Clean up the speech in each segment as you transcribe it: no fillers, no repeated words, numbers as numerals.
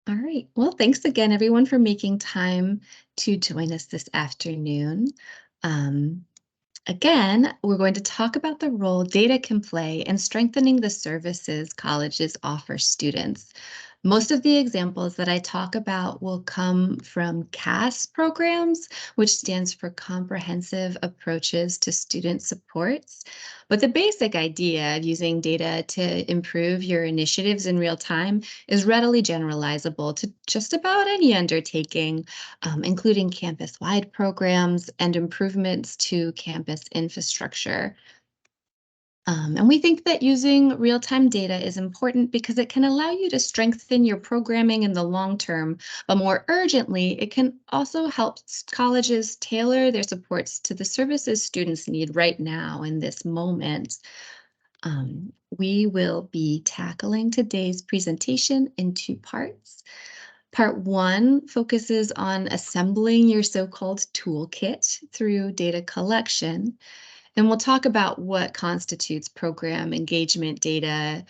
All right. Well, thanks again, everyone, for making time to join us this afternoon. Um, Again, we're going to talk about the role data can play in strengthening the services colleges offer students. Most of the examples that I talk about will come from CAS programs, which stands for Comprehensive Approaches to Student Supports. But the basic idea of using data to improve your initiatives in real time is readily generalizable to just about any undertaking, including campus-wide programs and improvements to campus infrastructure. And we think that using real-time data is important because it can allow you to strengthen your programming in the long term, but more urgently, it can also help colleges tailor their supports to the services students need right now in this moment. We will be tackling today's presentation in two parts. Part one focuses on assembling your so-called toolkit through data collection. And we'll talk about what constitutes program engagement data,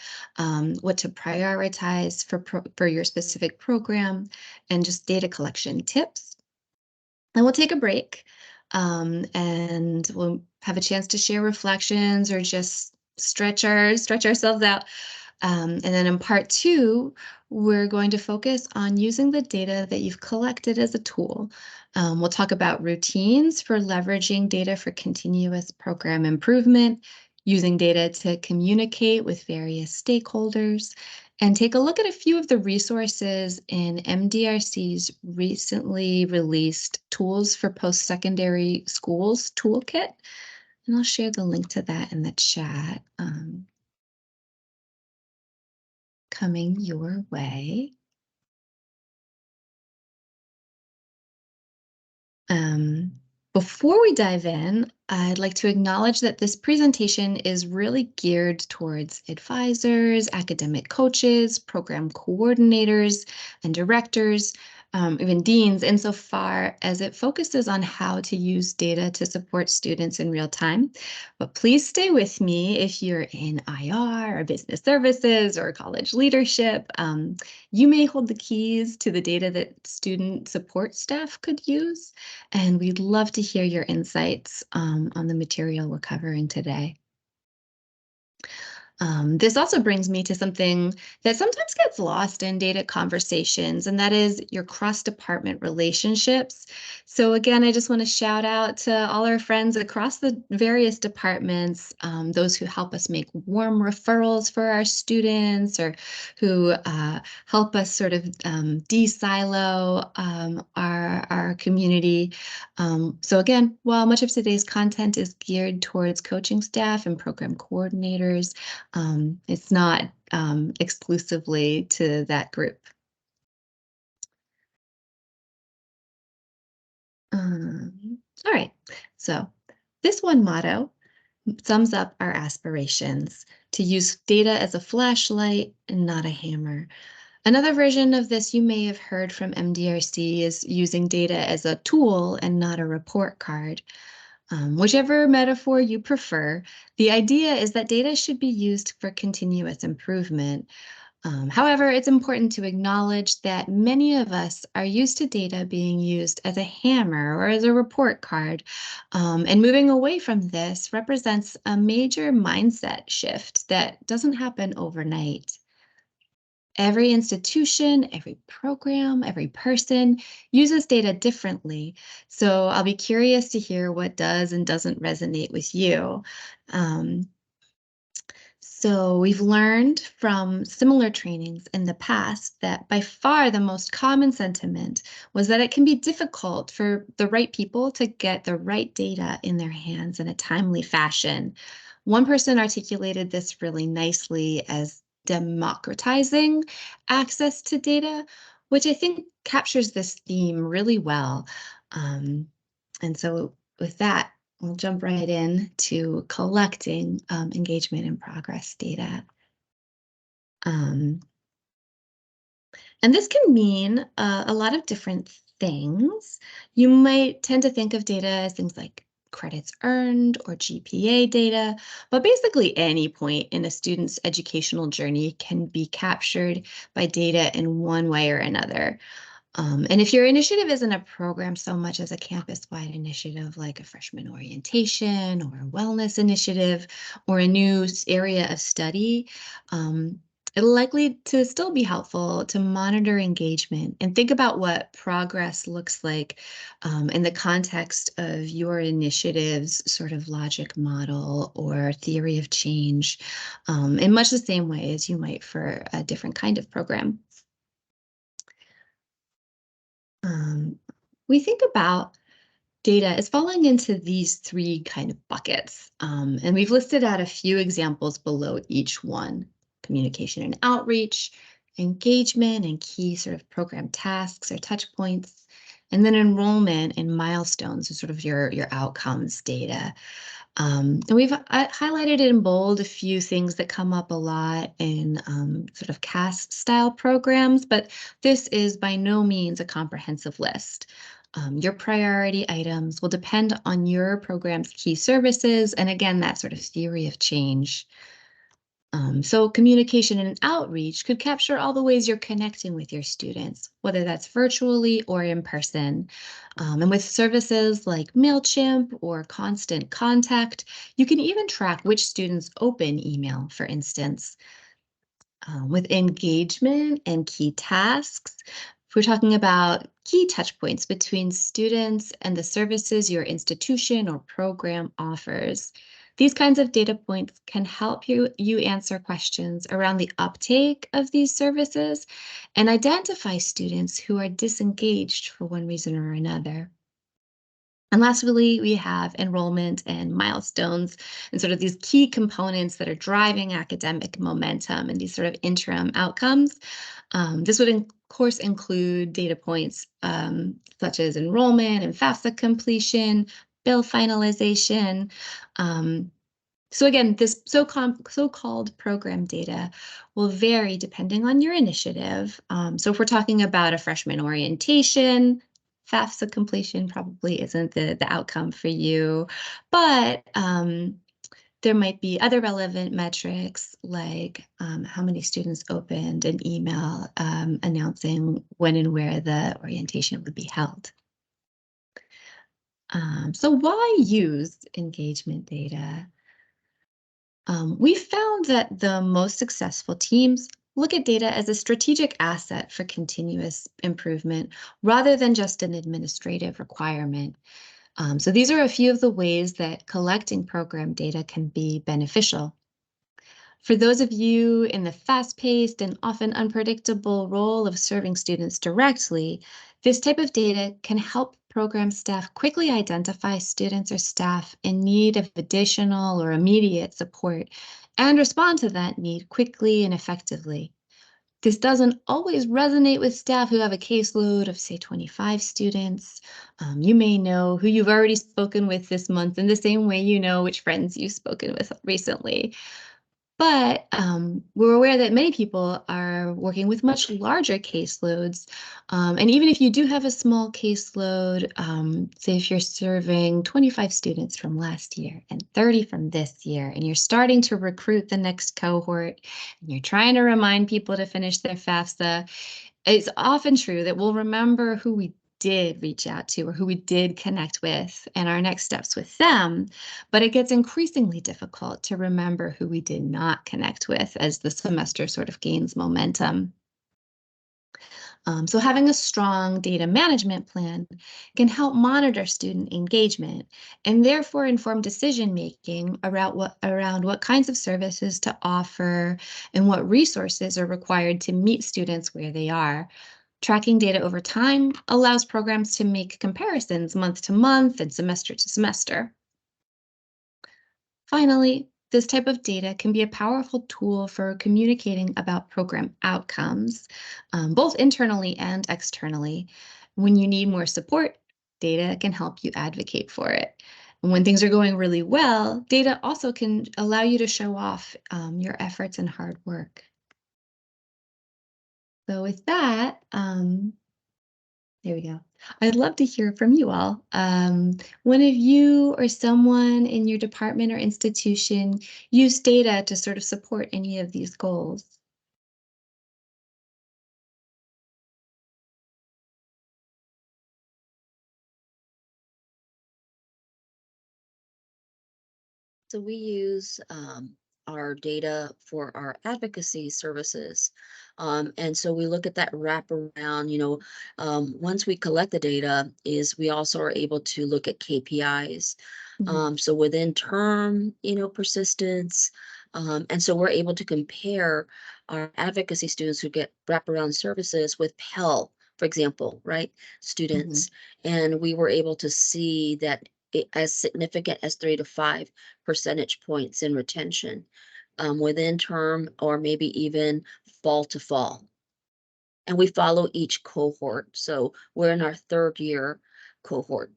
what to prioritize for your specific program, and just data collection tips. And we'll take a break, and we'll have a chance to share reflections or just stretch ourselves out. And then in part two, we're going to focus on using the data that you've collected as a tool. We'll talk about routines for leveraging data for continuous program improvement, using data to communicate with various stakeholders, and take a look at a few of the resources in MDRC's recently released Tools for Post-Secondary Schools toolkit. And I'll share the link to that in the chat, coming your way. Um, Before we dive in, I'd like to acknowledge that this presentation is really geared towards advisors, academic coaches, program coordinators, and directors, even deans, insofar as it focuses on how to use data to support students in real time. But please stay with me if you're in IR or business services or college leadership. You may hold the keys to the data that student support staff could use. And we'd love to hear your insights on the material we're covering today. This also brings me to something that sometimes gets lost in data conversations, and that is your cross-department relationships. So again, I just want to shout out to all our friends across the various departments, those who help us make warm referrals for our students or who help us sort of de-silo our community. So again, while much of today's content is geared towards coaching staff and program coordinators, it's not exclusively to that group. All right, so this one motto sums up our aspirations: to use data as a flashlight and not a hammer. Another version of this you may have heard from MDRC is using data as a tool and not a report card. Whichever metaphor you prefer, the idea is that data should be used for continuous improvement. However, it's important to acknowledge that many of us are used to data being used as a hammer or as a report card, and moving away from this represents a major mindset shift that doesn't happen overnight. Every institution, every program, every person uses data differently. So I'll be curious to hear what does and doesn't resonate with you. Um, so we've learned from similar trainings in the past that by far the most common sentiment was that it can be difficult for the right people to get the right data in their hands in a timely fashion. One person articulated this really nicely as democratizing access to data, which I think captures this theme really well. Um, and so with that, we'll jump right in to collecting engagement and progress data. Um, and this can mean a lot of different things. You might tend to think of data as things like credits earned or GPA data, but basically any point in a student's educational journey can be captured by data in one way or another. And if your initiative isn't a program so much as a campus-wide initiative, like a freshman orientation or a wellness initiative or a new area of study, um, it'll likely to still be helpful to monitor engagement and think about what progress looks like in the context of your initiative's sort of logic model or theory of change, in much the same way as you might for a different kind of program. Um, we think about data as falling into these three kind of buckets. And we've listed out a few examples below each one: communication and outreach, engagement and key sort of program tasks or touch points, and then enrollment and milestones, so sort of your outcomes data. And we've highlighted in bold a few things that come up a lot in sort of CAS style programs, but this is by no means a comprehensive list. Your priority items will depend on your program's key services, and again, that sort of theory of change. So communication and outreach could capture all the ways you're connecting with your students, whether that's virtually or in person. And with services like MailChimp or Constant Contact, you can even track which students open email, for instance. With engagement and key tasks, we're talking about key touch points between students and the services your institution or program offers. These kinds of data points can help you answer questions around the uptake of these services and identify students who are disengaged for one reason or another. And lastly, we have enrollment and milestones and sort of these key components that are driving academic momentum and these sort of interim outcomes. This would, of course, include data points such as enrollment and FAFSA completion, bill finalization. So again, this so-called program data will vary depending on your initiative. So if we're talking about a freshman orientation, FAFSA completion probably isn't the outcome for you, but there might be other relevant metrics like how many students opened an email announcing when and where the orientation would be held. So why use engagement data? We found that the most successful teams look at data as a strategic asset for continuous improvement rather than just an administrative requirement. So these are a few of the ways that collecting program data can be beneficial. For those of you in the fast-paced and often unpredictable role of serving students directly, this type of data can help program staff quickly identify students or staff in need of additional or immediate support and respond to that need quickly and effectively. This doesn't always resonate with staff who have a caseload of, say, 25 students. You may know who you've already spoken with this month in the same way you know which friends you've spoken with recently. But we're aware that many people are working with much larger caseloads. And even if you do have a small caseload, say if you're serving 25 students from last year and 30 from this year, and you're starting to recruit the next cohort, and you're trying to remind people to finish their FAFSA, it's often true that we'll remember who we did reach out to or who we did connect with and our next steps with them, but it gets increasingly difficult to remember who we did not connect with as the semester sort of gains momentum. So having a strong data management plan can help monitor student engagement and therefore inform decision-making around what kinds of services to offer and what resources are required to meet students where they are. Tracking data over time allows programs to make comparisons month to month and semester to semester. Finally, this type of data can be a powerful tool for communicating about program outcomes, both internally and externally. When you need more support, data can help you advocate for it. And when things are going really well, data also can allow you to show off your efforts and hard work. So with that, There we go. I'd love to hear from you all. One of you or someone in your department or institution use data to sort of support any of these goals? So we use our data for our advocacy services. And so we look at that wraparound, once we collect the data is we also are able to look at KPIs. Mhm, So within term, persistence. And so we're able to compare our advocacy students who get wraparound services with Pell, for example, right? mhm. Students. And we were able to see that as significant as 3 to 5 percentage points in retention within term or maybe even fall to fall. And we follow each cohort. So we're in our third year cohort.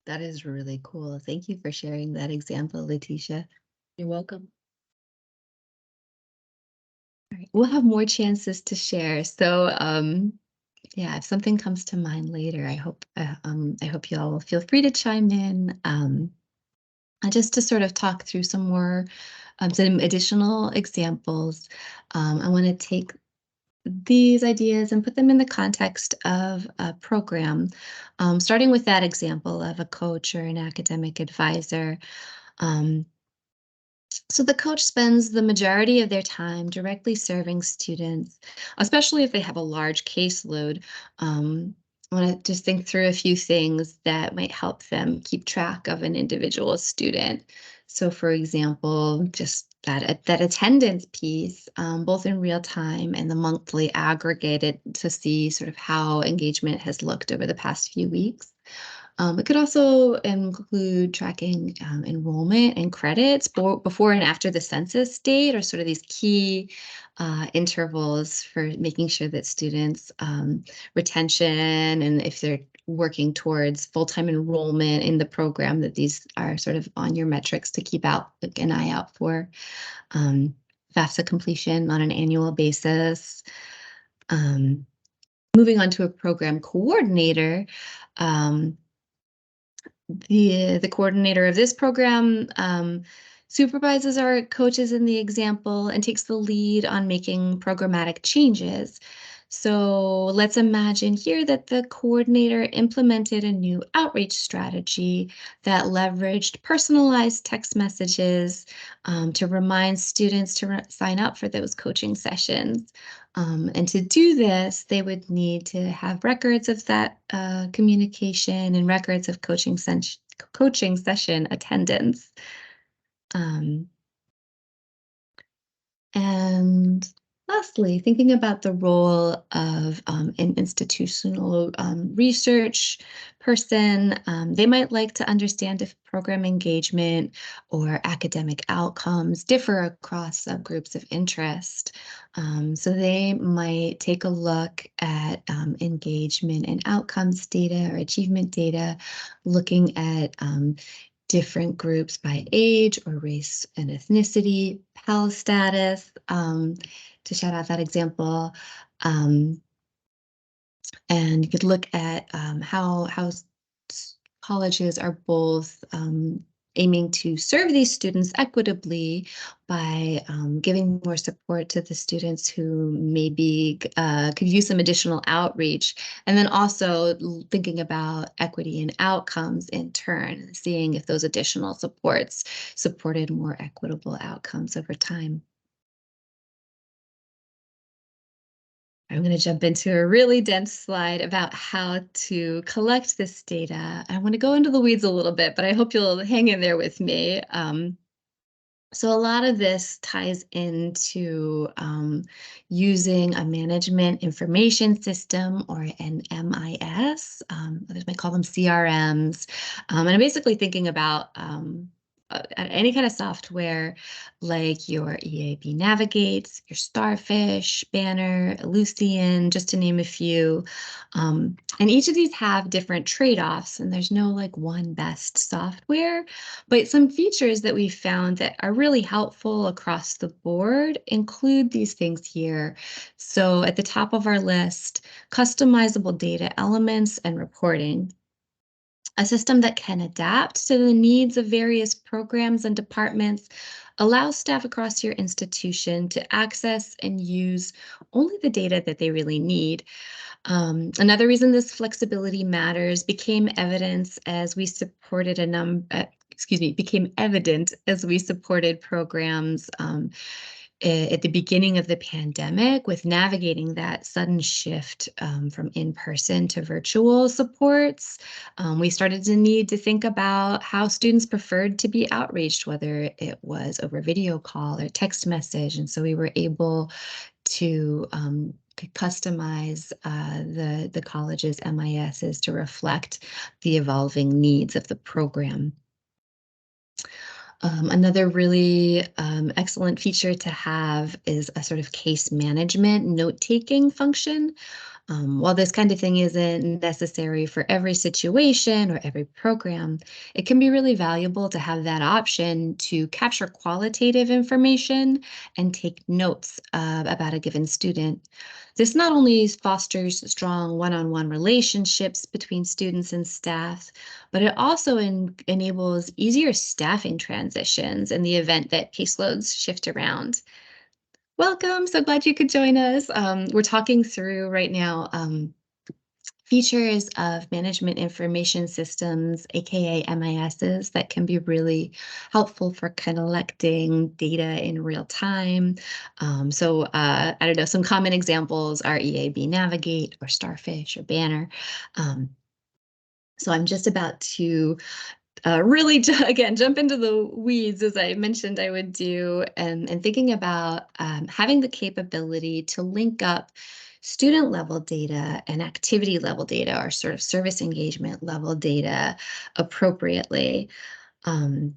That is really cool. Thank you for sharing that example, Letitia. You're welcome. All right, we'll have more chances to share. So, yeah, if something comes to mind later, I hope y'all will feel free to chime in. Just to sort of talk through some additional examples. I want to take these ideas and put them in the context of a program, starting with that example of a coach or an academic advisor. Um, so the coach spends the majority of their time directly serving students, especially if they have a large caseload. I want to just think through a few things that might help them keep track of an individual student. So, for example, just that attendance piece, both in real time and the monthly aggregated to see sort of how engagement has looked over the past few weeks. It could also include tracking enrollment and credits before and after the census date, or sort of these key intervals for making sure that students' retention and if they're working towards full-time enrollment in the program, that these are sort of on your metrics to keep out like, an eye out for. Um, FAFSA completion on an annual basis. Um, Moving on to a program coordinator. Um, the coordinator of this program supervises our coaches in the example and takes the lead on making programmatic changes. So let's imagine here that the coordinator implemented a new outreach strategy that leveraged personalized text messages to remind students to sign up for those coaching sessions. And to do this, they would need to have records of that communication and records of coaching session attendance. Um, and lastly, thinking about the role of an institutional research person, they might like to understand if program engagement or academic outcomes differ across subgroups of interest. So they might take a look at engagement and outcomes data or achievement data, looking at different groups by age or race and ethnicity, Pell status, to shout out that example. Um, and you could look at colleges are both aiming to serve these students equitably by giving more support to the students who maybe could use some additional outreach, and then also thinking about equity and outcomes in turn, seeing if those additional supports supported more equitable outcomes over time. I'm going to jump into a really dense slide about how to collect this data. I want to go into the weeds a little bit, but I hope you'll hang in there with me. So a lot of this ties into using a management information system, or an MIS. Others might call them CRMs. And I'm basically thinking about any kind of software like your EAB Navigates, your Starfish, Banner, Lucian, just to name a few. And each of these have different trade-offs, and there's no like one best software, but some features that we found that are really helpful across the board include these things here. So at the top of our list, customizable data elements and reporting. A system that can adapt to the needs of various programs and departments allows staff across your institution to access and use only the data that they really need. Another reason this flexibility matters became evidence as we supported a became evident as we supported programs at the beginning of the pandemic with navigating that sudden shift from in-person to virtual supports. We started to need to think about how students preferred to be outreached, whether it was over video call or text message. And so we were able to customize the college's MISs to reflect the evolving needs of the program. Another really excellent feature to have is a sort of case management note-taking function. While this kind of thing isn't necessary for every situation or every program, it can be really valuable to have that option to capture qualitative information and take notes about a given student. This not only fosters strong one-on-one relationships between students and staff, but it also enables easier staffing transitions in the event that caseloads shift around. Welcome. So glad you could join us. We're talking through right now features of management information systems, aka MISs, that can be really helpful for collecting data in real time. I don't know, some common examples are EAB Navigate or Starfish or Banner. So I'm just about to really, again, jump into the weeds as I mentioned I would do, and thinking about having the capability to link up student level data and activity level data or sort of service engagement level data appropriately. Um,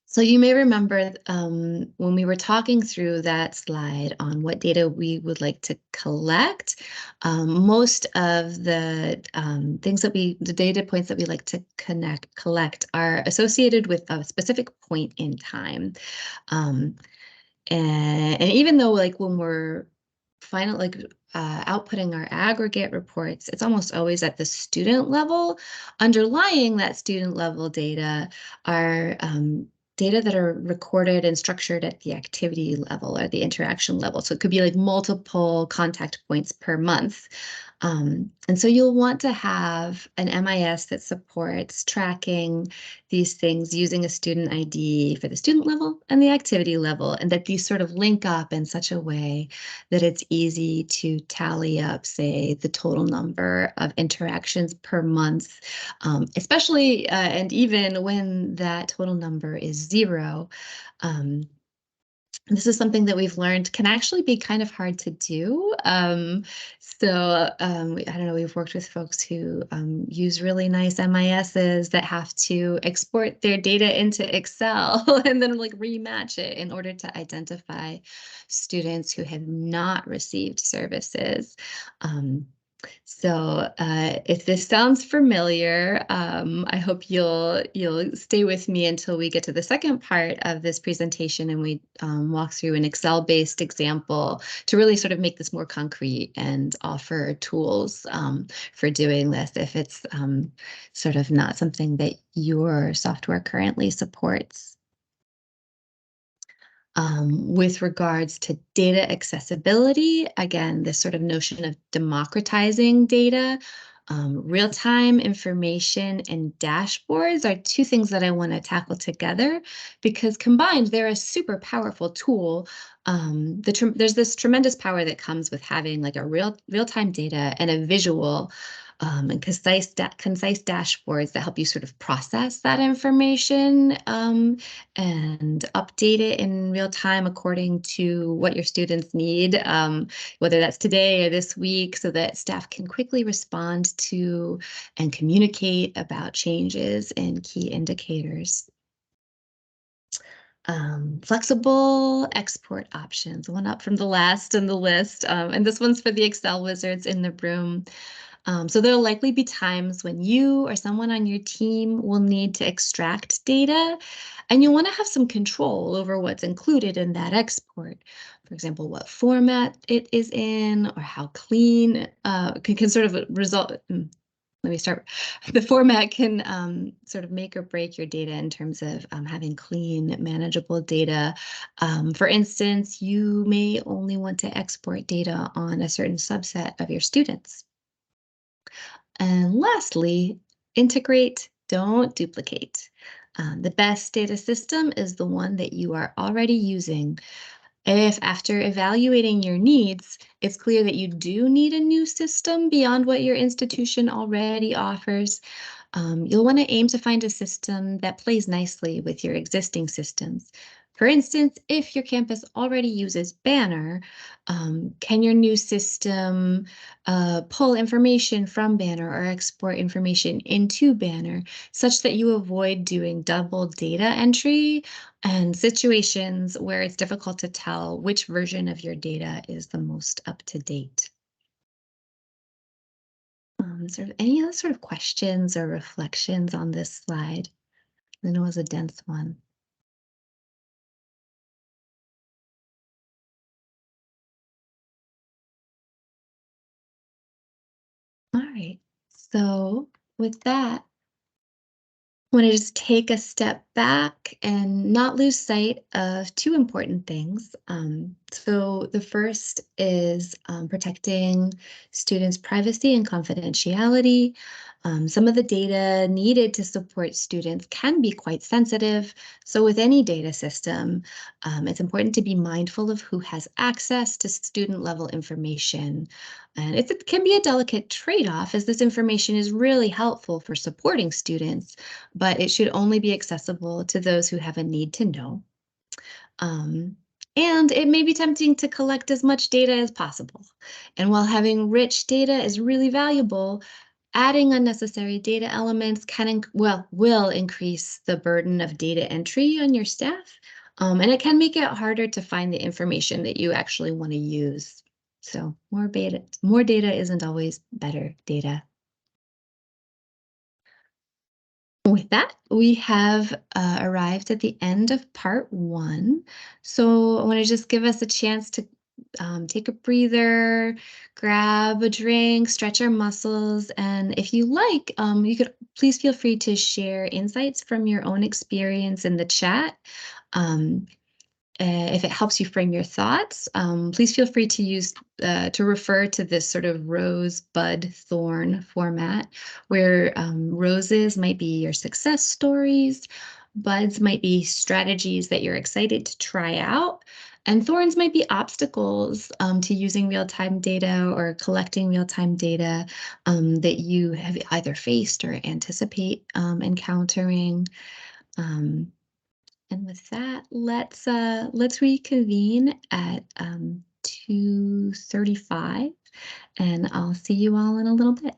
so you may remember when we were talking through that slide on what data we would like to collect, most of the the data points that we like to collect are associated with a specific point in time. Um, and even though like when we're final like outputting our aggregate reports, it's almost always at the student level. Underlying that student level data are data that are recorded and structured at the activity level or the interaction level. So it could be like multiple contact points per month. And so you'll want to have an MIS that supports tracking these things using a student ID for the student level and the activity level, and that these sort of link up in such a way that it's easy to tally up, say, the total number of interactions per month, especially and even when that total number is zero. This is something that we've learned can actually be kind of hard to do. I don't know, we've worked with folks who use really nice MISs that have to export their data into Excel and then like rematch it in order to identify students who have not received services. If this sounds familiar, I hope you'll stay with me until we get to the second part of this presentation and we walk through an Excel-based example to really sort of make this more concrete and offer tools for doing this if it's sort of not something that your software currently supports. With regards to data accessibility, again, this sort of notion of democratizing data, real-time information and dashboards are two things that I want to tackle together because combined, they're a super powerful tool. There's this tremendous power that comes with having like a real-time data and a visual and concise dashboards that help you sort of process that information and update it in real time according to what your students need, whether that's today or this week, so that staff can quickly respond to and communicate about changes in key indicators. Flexible export options, one up from the last in the list. And this one's for the Excel wizards in the room. So there'll likely be times when you or someone on your team will need to extract data, and you want to have some control over what's included in that export. For example, what format it is in, or how clean can sort of result. Let me start. The format can sort of make or break your data in terms of having clean, manageable data. For instance, you may only want to export data on a certain subset of your students. And lastly, integrate, don't duplicate. The best data system is the one that you are already using. If after evaluating your needs, it's clear that you do need a new system beyond what your institution already offers, you'll want to aim to find a system that plays nicely with your existing systems. For instance, if your campus already uses Banner, can your new system pull information from Banner or export information into Banner such that you avoid doing double data entry and situations where it's difficult to tell which version of your data is the most up to date? Sort of any other sort of questions or reflections on this slide? I know it was a dense one. All right. So with that, want to just take a step back and not lose sight of two important things. So the first is protecting students' privacy and confidentiality. Some of the data needed to support students can be quite sensitive. So with any data system, it's important to be mindful of who has access to student level information. And it can be a delicate trade-off as this information is really helpful for supporting students, but it should only be accessible to those who have a need to know. Um, and it may be tempting to collect as much data as possible. And while having rich data is really valuable, adding unnecessary data elements will increase the burden of data entry on your staff. And it can make it harder to find the information that you actually want to use. So more data isn't always better data. With that, we have arrived at the end of part one. So I want to just give us a chance to take a breather, grab a drink, stretch our muscles, and if you like, you could please feel free to share insights from your own experience in the chat. Um, if it helps you frame your thoughts, please feel free to use to refer to this sort of rose, bud, thorn format, where roses might be your success stories, buds might be strategies that you're excited to try out, and thorns might be obstacles to using real-time data or collecting real-time data that you have either faced or anticipate encountering. Um, and with that, let's reconvene at 2:35, and I'll see you all in a little bit.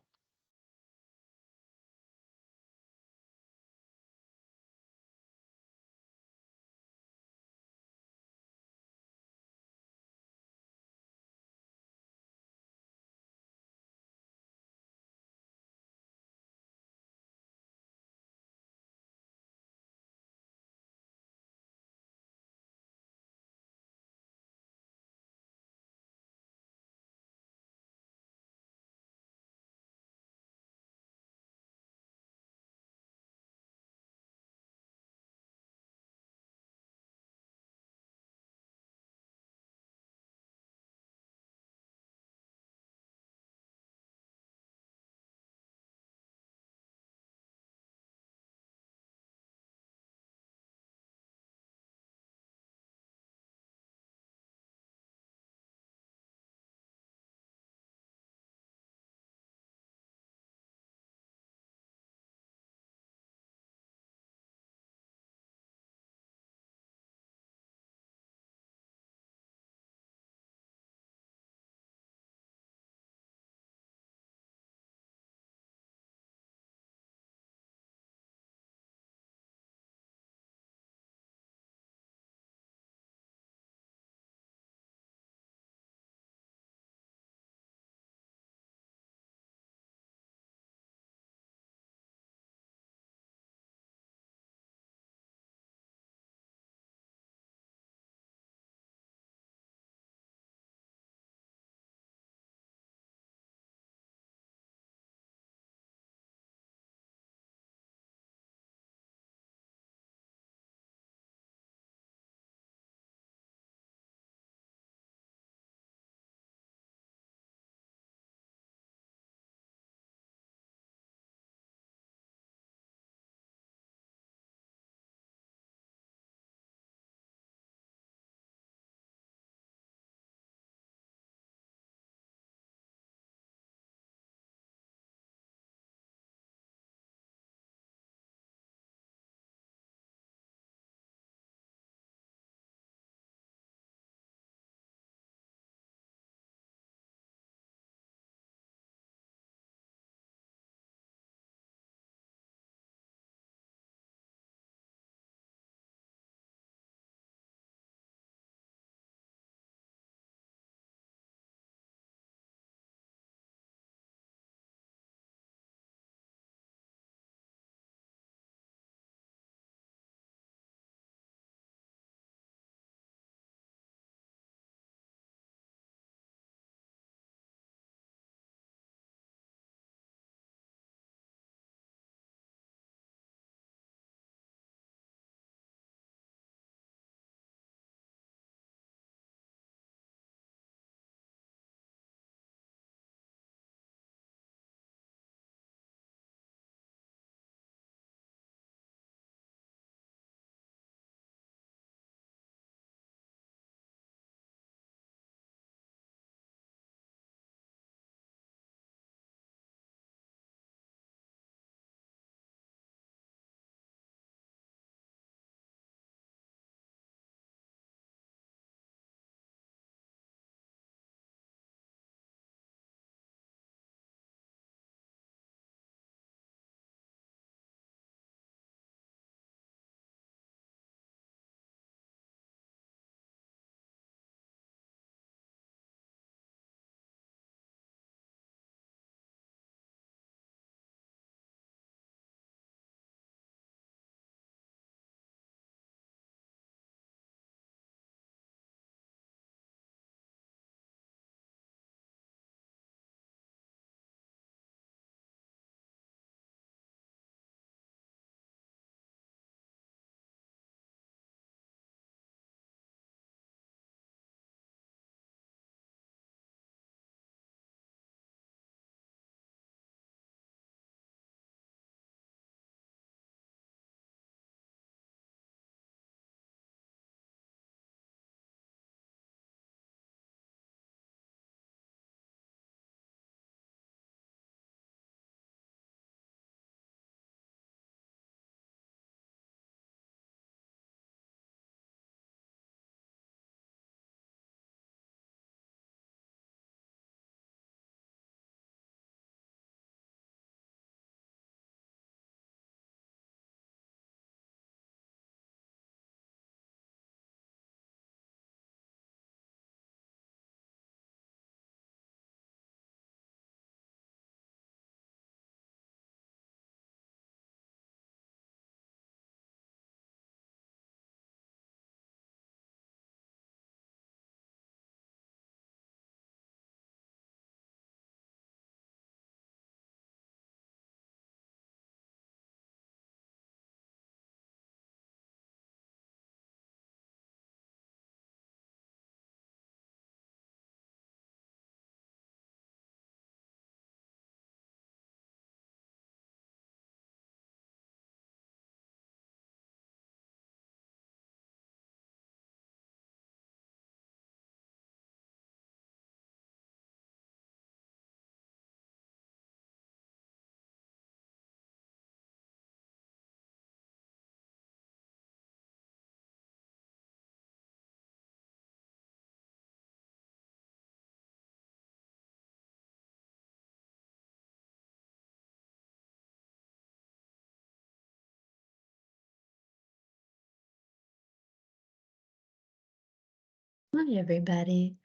Hi, everybody.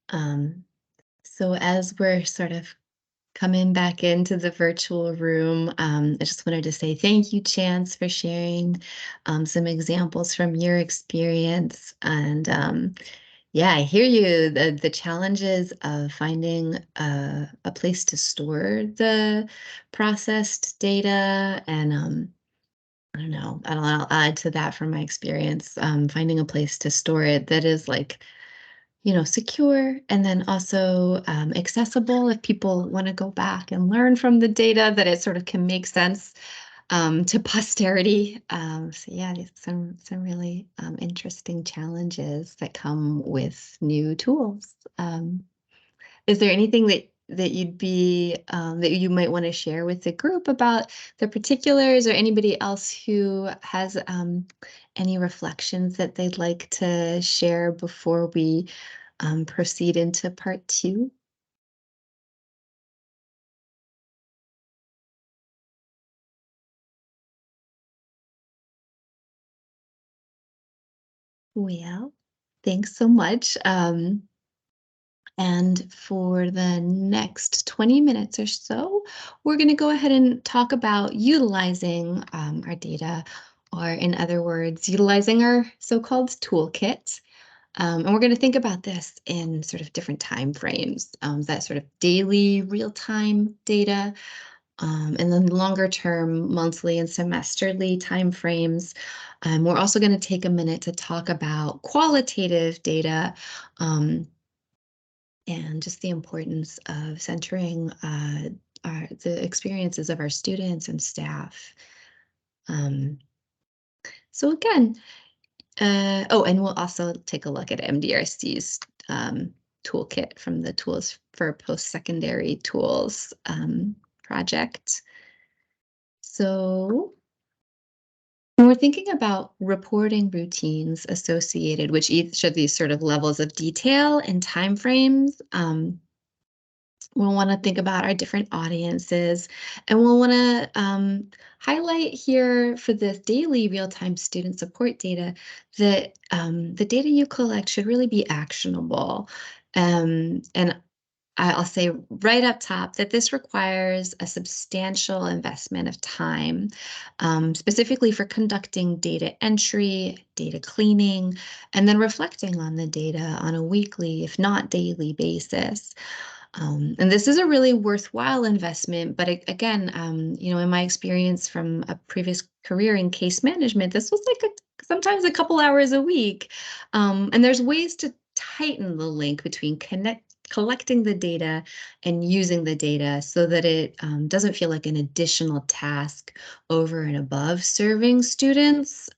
Um, so as we're sort of coming back into the virtual room, I just wanted to say thank you, Chance, for sharing some examples from your experience. And yeah, I hear you. The challenges of finding a place to store the processed data, and I don't know. I'll add to that from my experience, finding a place to store it that is like secure, and then also accessible if people want to go back and learn from the data, that it sort of can make sense to posterity. So yeah, there's some really interesting challenges that come with new tools. Is there anything that you might want to share with the group about the particulars, or anybody else who has any reflections that they'd like to share before we proceed into part two? Well, thanks so much. And for the next 20 minutes or so, we're going to go ahead and talk about utilizing our data, or in other words, utilizing our so-called toolkit. And we're going to think about this in sort of different time frames, that sort of daily real-time data, and then longer term, monthly and semesterly timeframes. We're also going to take a minute to talk about qualitative data, and just the importance of centering the experiences of our students and staff. Um, so again, oh, and we'll also take a look at MDRC's toolkit from the Tools for Post-Secondary Tools project. So when we're thinking about reporting routines associated with each of these sort of levels of detail and timeframes, we'll want to think about our different audiences, and we'll want to highlight here for this daily real-time student support data that the data you collect should really be actionable. And I'll say right up top that this requires a substantial investment of time, specifically for conducting data entry, data cleaning, and then reflecting on the data on a weekly, if not daily basis. And this is a really worthwhile investment, but again, in my experience from a previous career in case management, this was like sometimes a couple hours a week. And there's ways to tighten the link between collecting the data and using the data, so that it doesn't feel like an additional task over and above serving students.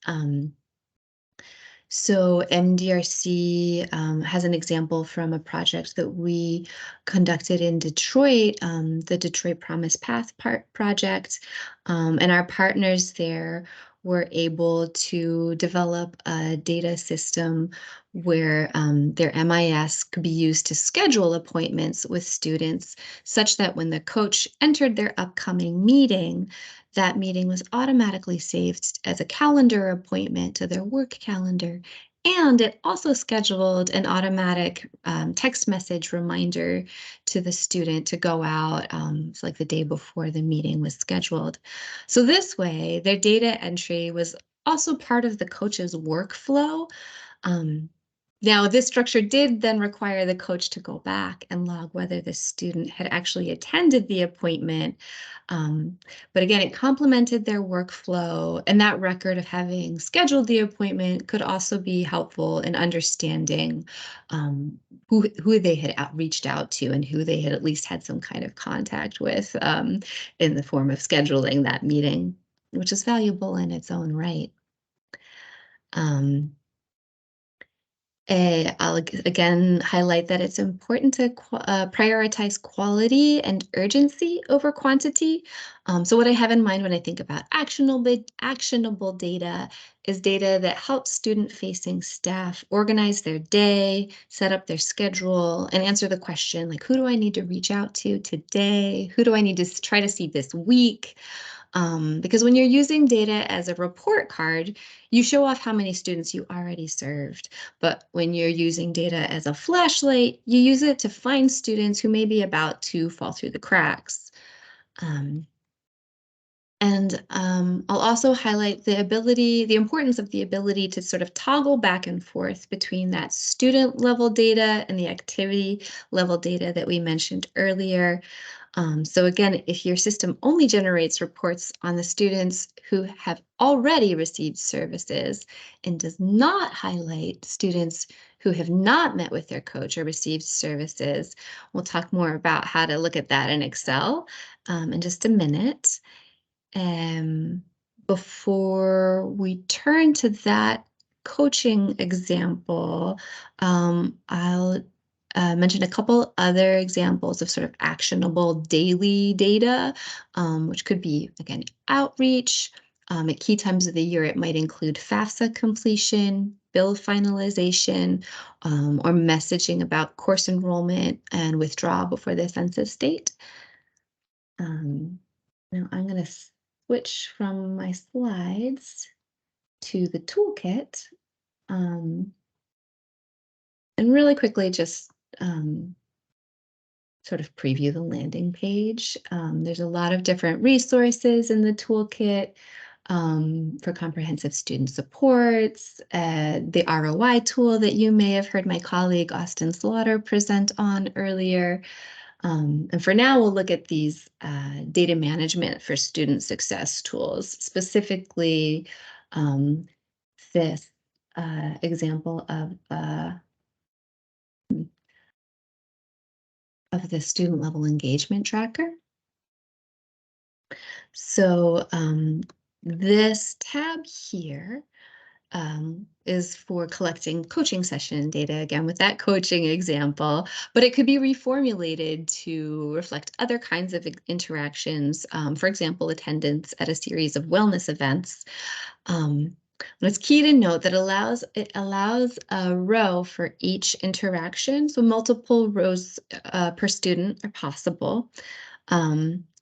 So MDRC has an example from a project that we conducted in Detroit, the Detroit Promise Path project, and our partners there were able to develop a data system where their MIS could be used to schedule appointments with students, such that when the coach entered their upcoming meeting, that meeting was automatically saved as a calendar appointment to their work calendar. And it also scheduled an automatic text message reminder to the student to go out, it's like the day before the meeting was scheduled. So this way, their data entry was also part of the coach's workflow. Um, Now, this structure did then require the coach to go back and log whether the student had actually attended the appointment. Um, but again, it complemented their workflow, and that record of having scheduled the appointment could also be helpful in understanding who they had reached out to, and who they had at least had some kind of contact with, in the form of scheduling that meeting, which is valuable in its own right. Um, I'll again highlight that it's important to prioritize quality and urgency over quantity. So what I have in mind when I think about actionable data is data that helps student-facing staff organize their day, set up their schedule, and answer the question like, who do I need to reach out to today? Who do I need to try to see this week? Because when you're using data as a report card, you show off how many students you already served. But when you're using data as a flashlight, you use it to find students who may be about to fall through the cracks. I'll also highlight the importance of the ability to sort of toggle back and forth between that student level data and the activity level data that we mentioned earlier. So again, if your system only generates reports on the students who have already received services and does not highlight students who have not met with their coach or received services, we'll talk more about how to look at that in Excel in just a minute. Before we turn to that coaching example, I'll mention a couple other examples of sort of actionable daily data, which could be, again, outreach. At key times of the year, it might include FAFSA completion, bill finalization, or messaging about course enrollment and withdrawal before the census date. Now I'm going to switch from my slides to the toolkit, and really quickly just sort of preview the landing page. There's a lot of different resources in the toolkit for comprehensive student supports, the ROI tool that you may have heard my colleague Austin Slaughter present on earlier. And for now, we'll look at these data management for student success tools, specifically this example of the student level engagement tracker. So this tab here is for collecting coaching session data, again, with that coaching example, but it could be reformulated to reflect other kinds of interactions, for example, attendance at a series of wellness events. And it's key to note that it allows a row for each interaction, so multiple rows per student are possible.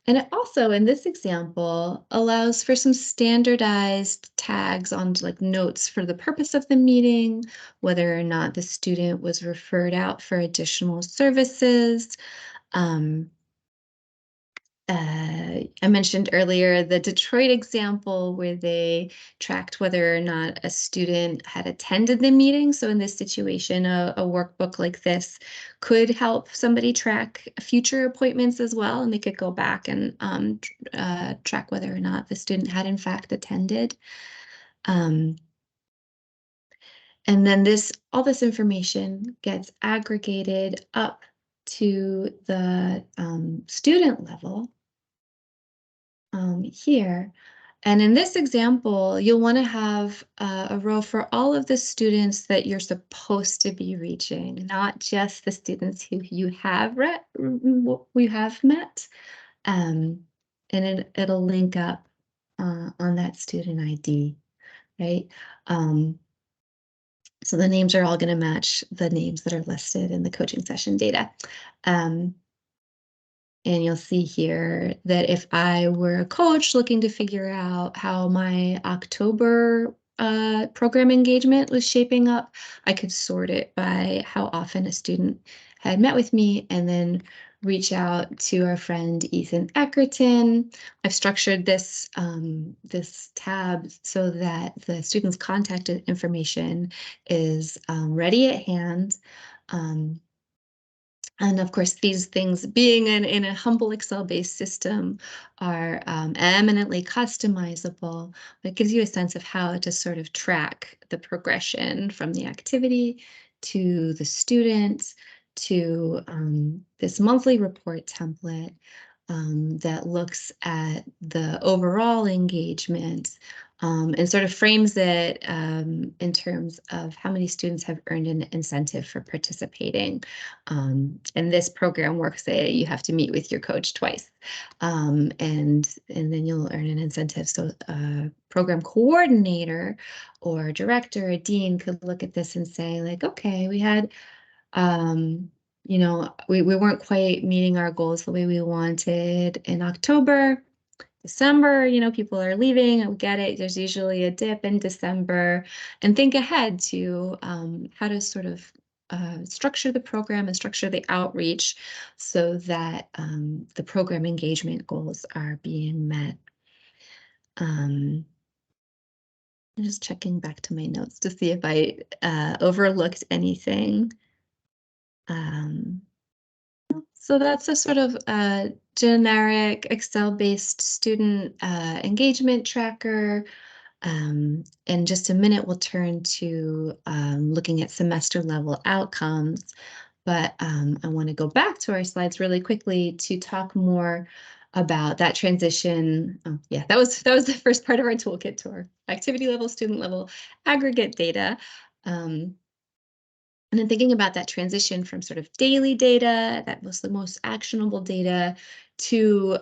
And it also, in this example, allows for some standardized tags on like notes for the purpose of the meeting, whether or not the student was referred out for additional services. I mentioned earlier the Detroit example where they tracked whether or not a student had attended the meeting. So in this situation, a workbook like this could help somebody track future appointments as well, and they could go back and track whether or not the student had in fact attended. And then all this information gets aggregated up to the student level. Here. And in this example, you'll want to have a row for all of the students that you're supposed to be reaching, not just the students who you have met. And it'll link up on that student ID, right? So the names are all going to match the names that are listed in the coaching session data. And you'll see here that if I were a coach looking to figure out how my October program engagement was shaping up, I could sort it by how often a student had met with me and then reach out to our friend Ethan Eckerton. I've structured this tab so that the student's contact information is ready at hand. And of course, these things, being in a humble Excel-based system, are eminently customizable. But it gives you a sense of how to sort of track the progression from the activity to the student to this monthly report template that looks at the overall engagement and sort of frames it in terms of how many students have earned an incentive for participating. And this program works that you have to meet with your coach twice, and then you'll earn an incentive. So a program coordinator or director or dean could look at this and say, like, okay, we had we weren't quite meeting our goals the way we wanted in October. December, people are leaving. I get it. There's usually a dip in December, and think ahead to how to sort of structure the program and structure the outreach so that the program engagement goals are being met. I'm just checking back to my notes to see if I overlooked anything. So that's a sort of generic Excel-based student engagement tracker. In just a minute, we'll turn to looking at semester level outcomes. But I want to go back to our slides really quickly to talk more about that transition. Oh, yeah, that was the first part of our toolkit tour. Activity level, student level, aggregate data. And then thinking about that transition from sort of daily data, that was the most actionable data, to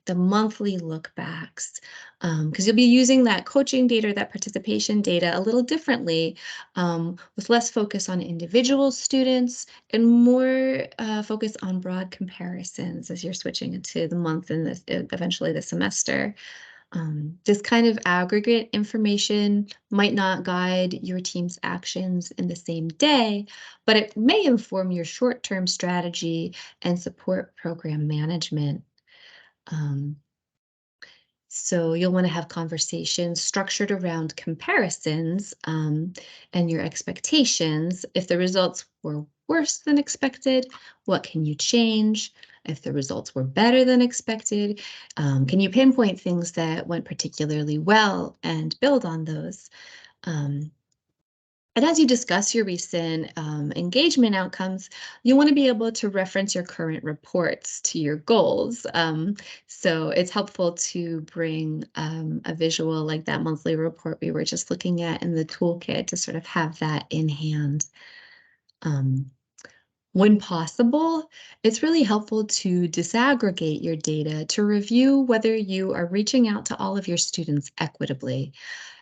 the monthly lookbacks, because you'll be using that coaching data, that participation data a little differently, with less focus on individual students and more focus on broad comparisons as you're switching into the month and eventually the semester. This kind of aggregate information might not guide your team's actions in the same day, but it may inform your short-term strategy and support program management. So you'll want to have conversations structured around comparisons and your expectations. If the results were worse than expected, what can you change? If the results were better than expected, can you pinpoint things that went particularly well and build on those? And as you discuss your recent engagement outcomes, you want to be able to reference your current reports to your goals. So it's helpful to bring a visual like that monthly report we were just looking at in the toolkit to sort of have that in hand. When possible, it's really helpful to disaggregate your data to review whether you are reaching out to all of your students equitably.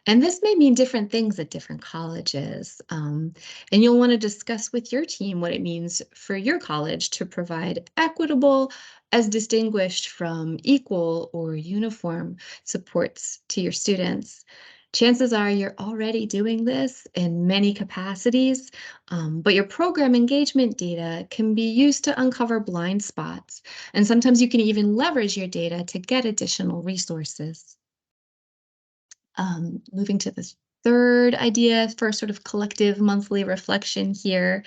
And this may mean different things at different colleges. And you'll want to discuss with your team what it means for your college to provide equitable as distinguished from equal or uniform supports to your students. Chances are you're already doing this in many capacities, but your program engagement data can be used to uncover blind spots. And sometimes you can even leverage your data to get additional resources. Moving to the third idea for sort of collective monthly reflection here.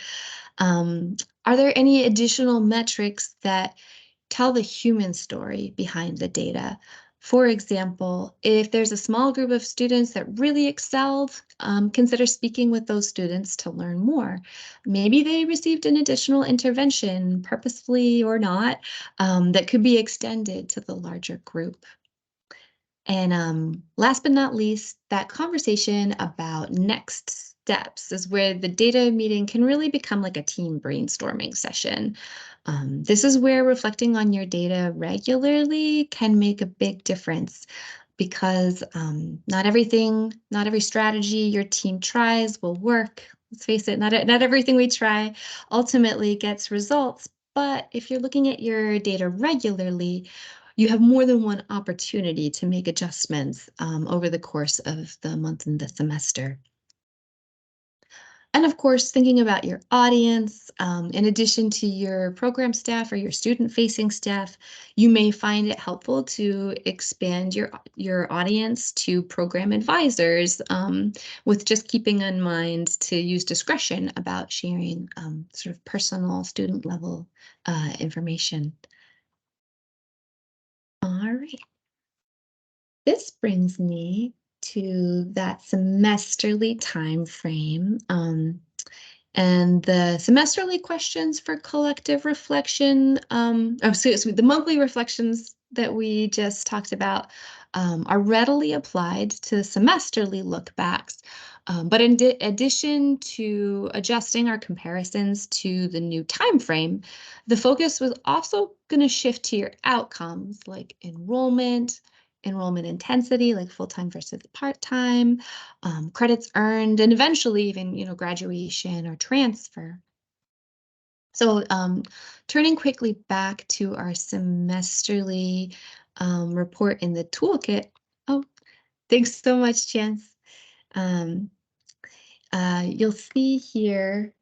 Are there any additional metrics that tell the human story behind the data? For example, if there's a small group of students that really excelled, consider speaking with those students to learn more. Maybe they received an additional intervention, purposefully or not, that could be extended to the larger group. And last but not least, that conversation about next steps is where the data meeting can really become like a team brainstorming session. This is where reflecting on your data regularly can make a big difference because not every strategy your team tries will work. Let's face it, not everything we try ultimately gets results. But if you're looking at your data regularly, you have more than one opportunity to make adjustments over the course of the month and the semester. And of course, thinking about your audience, in addition to your program staff or your student-facing staff, you may find it helpful to expand your audience to program advisors, with just keeping in mind to use discretion about sharing sort of personal student-level information. All right. This brings me to that semesterly time frame. And the semesterly questions for collective reflection, the monthly reflections that we just talked about are readily applied to semesterly lookbacks. But in addition to adjusting our comparisons to the new time frame, the focus was also going to shift to your outcomes like enrollment intensity, like full-time versus part-time, credits earned, and eventually even, graduation or transfer. So turning quickly back to our semesterly report in the toolkit. Oh, thanks so much, Chance. You'll see here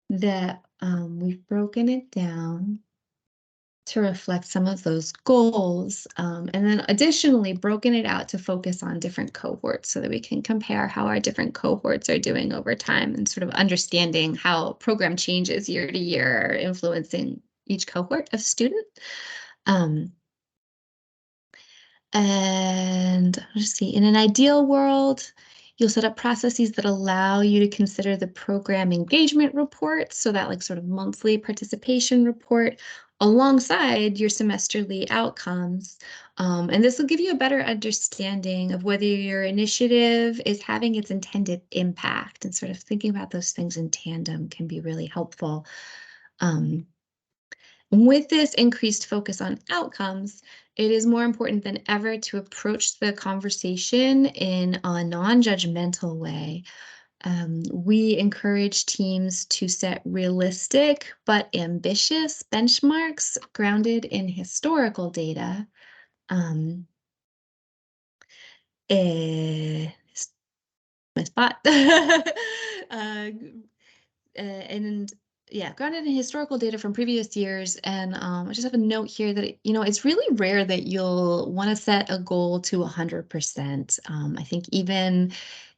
that we've broken it down to reflect some of those goals, and then additionally broken it out to focus on different cohorts so that we can compare how our different cohorts are doing over time and sort of understanding how program changes year to year are influencing each cohort of student. And let's see, in an ideal world, you'll set up processes that allow you to consider the program engagement report, so that like sort of monthly participation report alongside your semesterly outcomes. And this will give you a better understanding of whether your initiative is having its intended impact, and sort of thinking about those things in tandem can be really helpful. With this increased focus on outcomes, it is more important than ever to approach the conversation in a non-judgmental way. We encourage teams to set realistic but ambitious benchmarks grounded in historical data. Um, my spot. And yeah, grounded in historical data from previous years. And I just have a note here that, it's really rare that you'll want to set a goal to 100%. I think even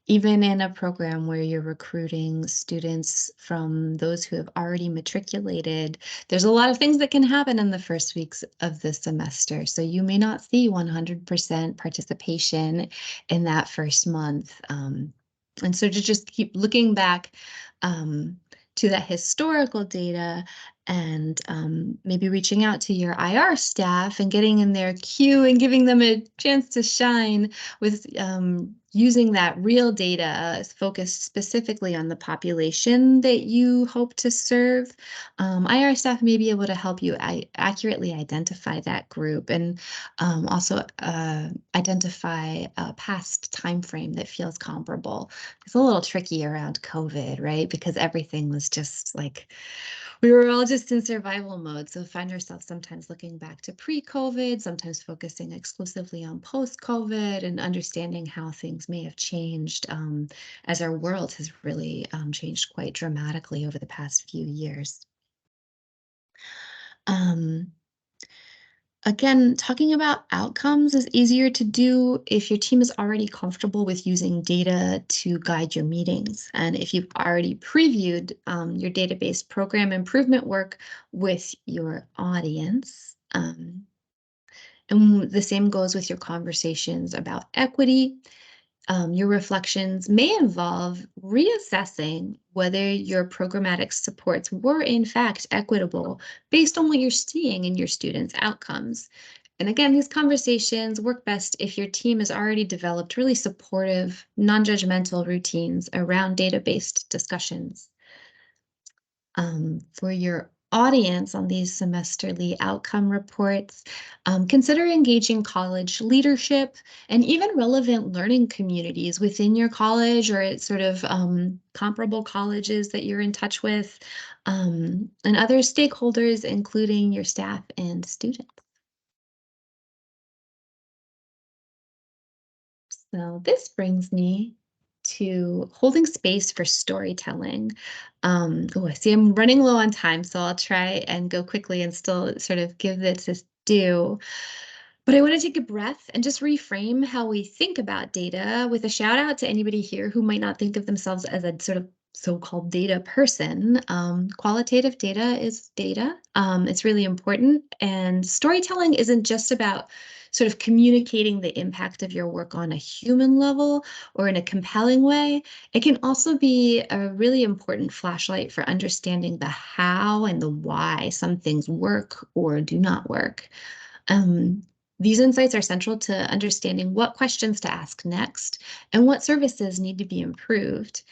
in a program where you're recruiting students from those who have already matriculated, there's a lot of things that can happen in the first weeks of the semester. So you may not see 100% participation in that first month. And so to just keep looking back to that historical data, and maybe reaching out to your IR staff and getting in their queue and giving them a chance to shine with using that real data focused specifically on the population that you hope to serve. IR staff may be able to help you accurately identify that group, and also identify a past time frame that feels comparable. It's a little tricky around COVID, right? Because everything was just like, we were all just in survival mode. So find ourselves sometimes looking back to pre-COVID, sometimes focusing exclusively on post-COVID, and understanding how things may have changed as our world has really changed quite dramatically over the past few years. Again, talking about outcomes is easier to do if your team is already comfortable with using data to guide your meetings. And if you've already previewed your database program improvement work with your audience. And the same goes with your conversations about equity. Your reflections may involve reassessing whether your programmatic supports were in fact equitable based on what you're seeing in your students' outcomes. And again, these conversations work best if your team has already developed really supportive, non-judgmental routines around data-based discussions. For your audience on these semesterly outcome reports, consider engaging college leadership and even relevant learning communities within your college, or at sort of comparable colleges that you're in touch with, and other stakeholders, including your staff and students. So this brings me to holding space for storytelling. Oh, I see I'm running low on time, so I'll try and go quickly and still sort of give this its due. But I want to take a breath and just reframe how we think about data, with a shout out to anybody here who might not think of themselves as a sort of so-called data person. Qualitative data is data. It's really important. And storytelling isn't just about sort of communicating the impact of your work on a human level or in a compelling way. It can also be a really important flashlight for understanding the how and the why some things work or do not work. These insights are central to understanding what questions to ask next and what services need to be improved.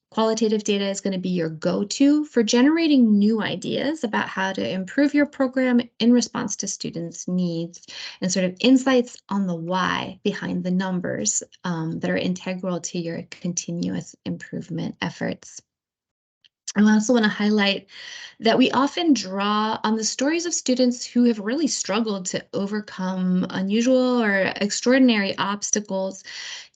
Qualitative data is going to be your go-to for generating new ideas about how to improve your program in response to students' needs, and sort of insights on the why behind the numbers that are integral to your continuous improvement efforts. I also want to highlight that we often draw on the stories of students who have really struggled to overcome unusual or extraordinary obstacles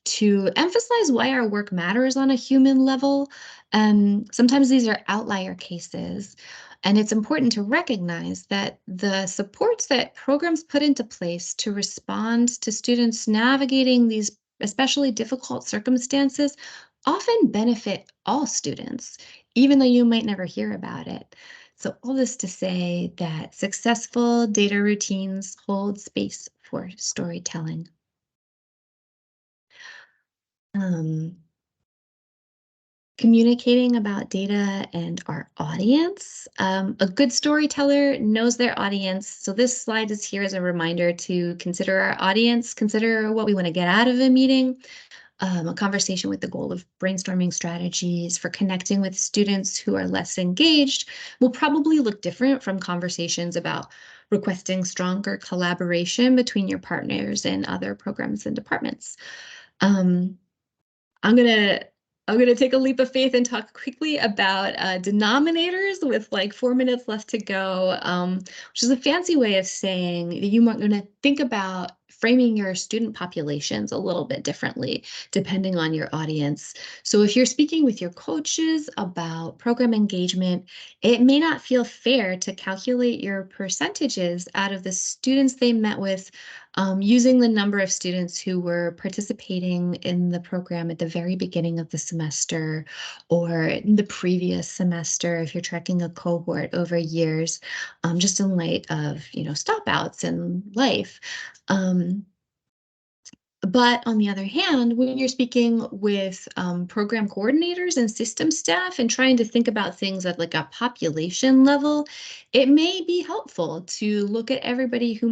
to emphasize why our work matters on a human level. Sometimes these are outlier cases, and it's important to recognize that the supports that programs put into place to respond to students navigating these especially difficult circumstances often benefit all students, even though you might never hear about it. So, all this to say that successful data routines hold space for storytelling. Um, Communicating about data and our audience. A good storyteller knows their audience. So this slide is here as a reminder to consider our audience, consider what we want to get out of a meeting, a conversation with the goal of brainstorming strategies for connecting with students who are less engaged will probably look different from conversations about requesting stronger collaboration between your partners and other programs and departments. Um, I'm gonna I'm gonna take a leap of faith and talk quickly about denominators with like 4 minutes left to go, which is a fancy way of saying that you might gonna think about framing your student populations a little bit differently depending on your audience. So if you're speaking with your coaches about program engagement, it may not feel fair to calculate your percentages out of the students they met with using the number of students who were participating in the program at the very beginning of the semester or in the previous semester, if you're tracking a cohort over years, just in light of, stop outs in life. Um, but on the other hand, when you're speaking with program coordinators and system staff and trying to think about things at like a population level, it may be helpful to look at everybody who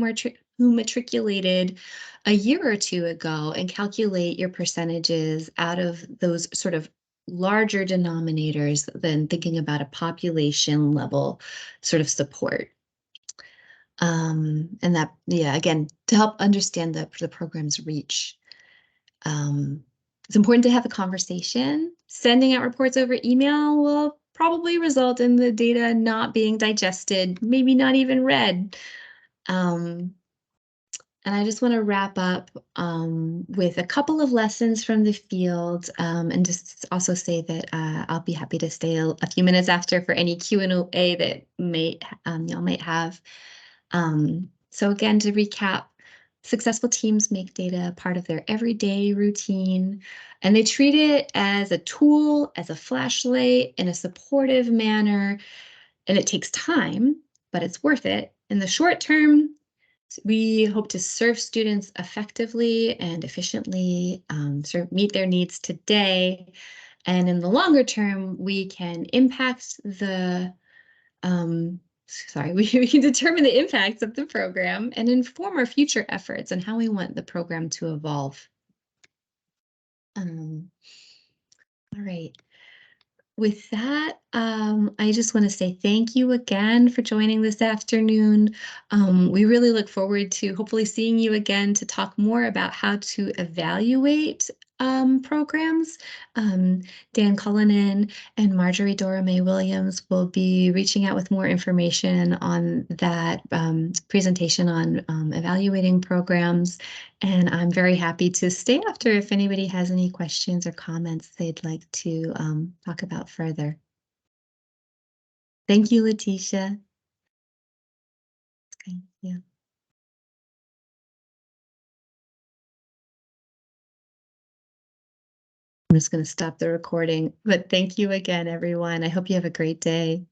matriculated a year or two ago and calculate your percentages out of those sort of larger denominators than thinking about a population level sort of support. And that, yeah, again, to help understand the program's reach. Um, it's important to have a conversation. Sending out reports over email will probably result in the data not being digested, maybe not even read. Um, and I just want to wrap up with a couple of lessons from the field, and just also say that I'll be happy to stay a few minutes after for any Q&A that y'all might have. So again, to recap, successful teams make data a part of their everyday routine, and they treat it as a tool, as a flashlight, in a supportive manner. And it takes time, but it's worth it. In the short term, we hope to serve students effectively and efficiently, meet their needs today. And in the longer term, we can impact the we can determine the impacts of the program and inform our future efforts and how we want the program to evolve. Um, all right. With that, I just want to say thank you again for joining this afternoon. We really look forward to hopefully seeing you again to talk more about how to evaluate programs. Dan Cullinan and Marjorie Dora May Williams will be reaching out with more information on that presentation on evaluating programs. And I'm very happy to stay after if anybody has any questions or comments they'd like to talk about further. Thank you, Letitia. Thank you. I'm just going to stop the recording, but thank you again, everyone. I hope you have a great day.